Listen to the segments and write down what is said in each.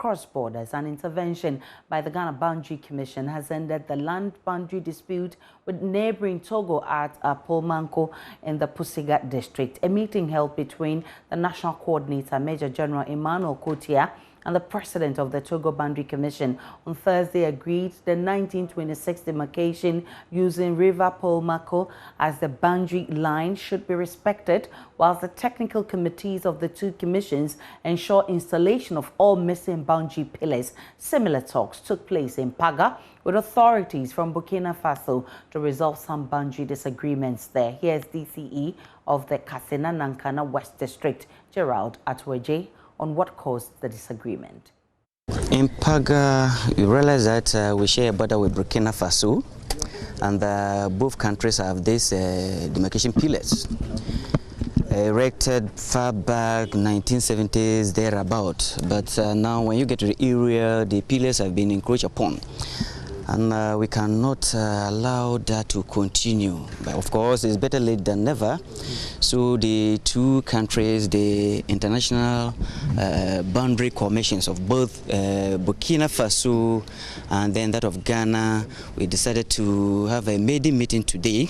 across borders. An intervention by the Ghana Boundary Commission has ended the land boundary dispute with neighbouring Togo at Polmanko in the Pusigat district. A meeting held between the National Coordinator, Major General Emmanuel Kotia, and the President of the Togo Boundary Commission on Thursday agreed the 1926 demarcation using River Polmanko as the boundary line should be respected, whilst the technical committees of the two commissions ensure installation of all missing boundary pillars. Similar talks took place in Paga with authorities from Burkina Faso to resolve some boundary disagreements there. Here's DCE of the Kassina Nankana West District, Gerald Atweje, on what caused the disagreement. In Paga, you realize that we share a border with Burkina Faso, and both countries have these demarcation pillars erected far back 1970s thereabout. But now when you get to the area, the pillars have been encroached upon. And we cannot allow that to continue. But of course, it's better late than never. So the two countries, the international boundary commissions of both Burkina Faso and then that of Ghana, we decided to have a maiden meeting today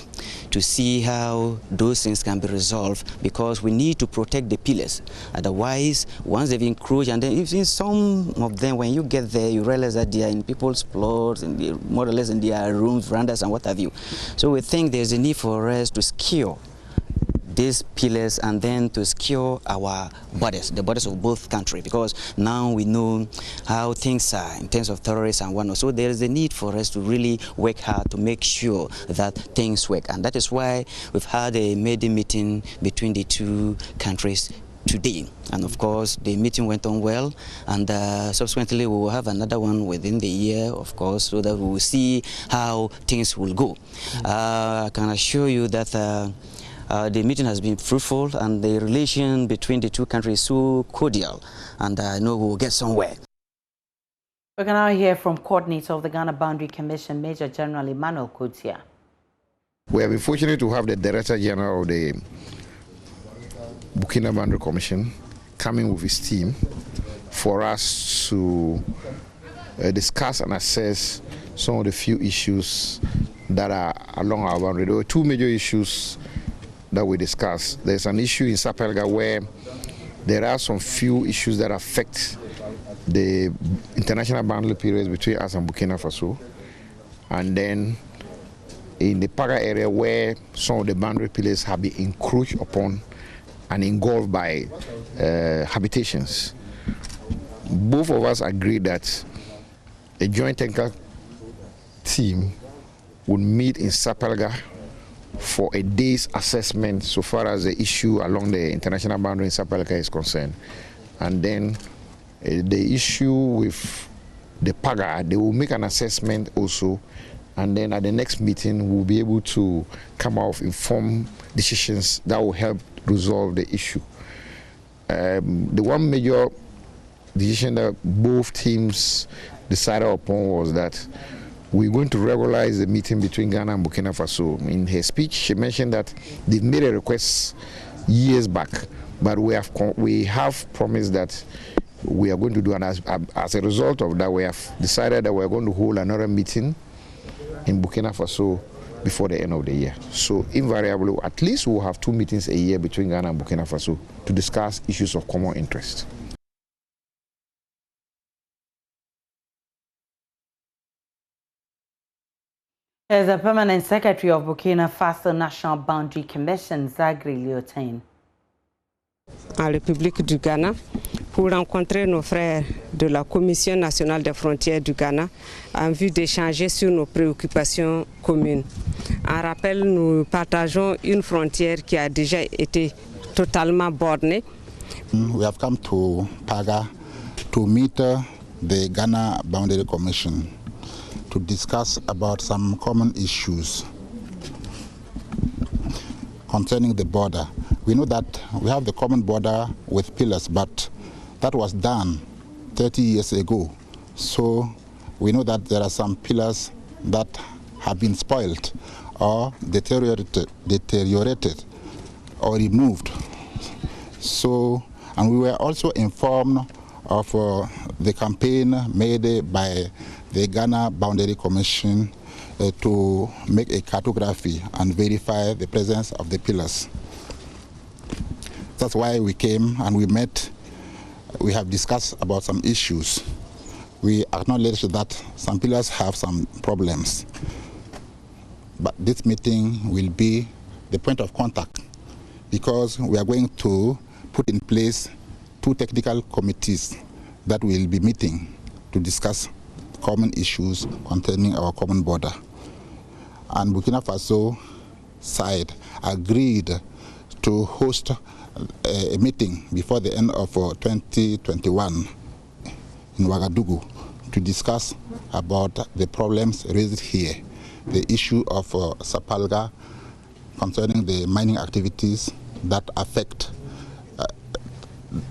to see how those things can be resolved, because we need to protect the pillars. Otherwise, once they've encroached, and then if in some of them, when you get there, you realize that they are in people's plots and more or less in their rooms, verandas, and what have you. So we think there's a need for us to secure these pillars and then to secure our borders, the borders of both countries, because now we know how things are in terms of terrorists and whatnot. So there is a need for us to really work hard to make sure that things work. And that is why we've had a maiden meeting between the two countries today, and of course the meeting went on well, and subsequently we will have another one within the year, of course, so that we will see how things will go. I can assure you that the meeting has been fruitful, and the relation between the two countries is so cordial, and I know we will get somewhere. We can now hear from coordinator of the Ghana Boundary Commission, Major General Emmanuel Kotia. We have been fortunate to have the Director General of the Burkina Boundary Commission coming with his team for us to discuss and assess some of the few issues that are along our boundary. There were two major issues that we discussed. There's an issue in Sapelga where there are some few issues that affect the international boundary periods between us and Burkina Faso, and then in the Paga area where some of the boundary pillars have been encroached upon and engulfed by habitations. Both of us agreed that a joint technical team would meet in Sapelga for a day's assessment so far as the issue along the international boundary in Sapelga is concerned. And then the issue with the Paga, they will make an assessment also, and then at the next meeting we'll be able to come out with informed decisions that will help resolve the issue. The one major decision that both teams decided upon was that we're going to regularize the meeting between Ghana and Burkina Faso. In her speech, she mentioned that they've made a request years back, but we have promised that we are going to do, and as a result of that, we have decided that we're going to hold another meeting in Burkina Faso before the end of the year. So invariably, at least we'll have two meetings a year between Ghana and Burkina Faso to discuss issues of common interest. As the Permanent Secretary of Burkina Faso National Boundary Commission, Zagri Liotain. En République du Ghana, pour rencontrer nos frères de la Commission nationale des frontières du Ghana en vue d'échanger sur nos préoccupations communes. En rappel, nous partageons une frontière qui a déjà été totalement bornée. We have come to Paga to meet the Ghana Boundary Commission to discuss about some common issues concerning the border. We know that we have the common border with pillars, but that was done 30 years ago. So we know that there are some pillars that have been spoiled or deteriorated or removed. So, and we were also informed of the campaign made by the Ghana Boundary Commission to make a cartography and verify the presence of the pillars. That's why we came and we met. We have discussed about some issues. We acknowledge that some pillars have some problems. But this meeting will be the point of contact because we are going to put in place 2 technical committees that will be meeting to discuss common issues concerning our common border. And Burkina Faso side agreed to host a meeting before the end of 2021 in Ouagadougou to discuss about the problems raised here, the issue of Sapalga concerning the mining activities that affect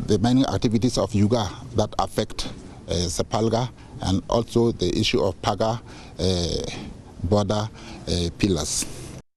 the mining activities of Yuga that affect Sapalga, and also the issue of Paga border pillars.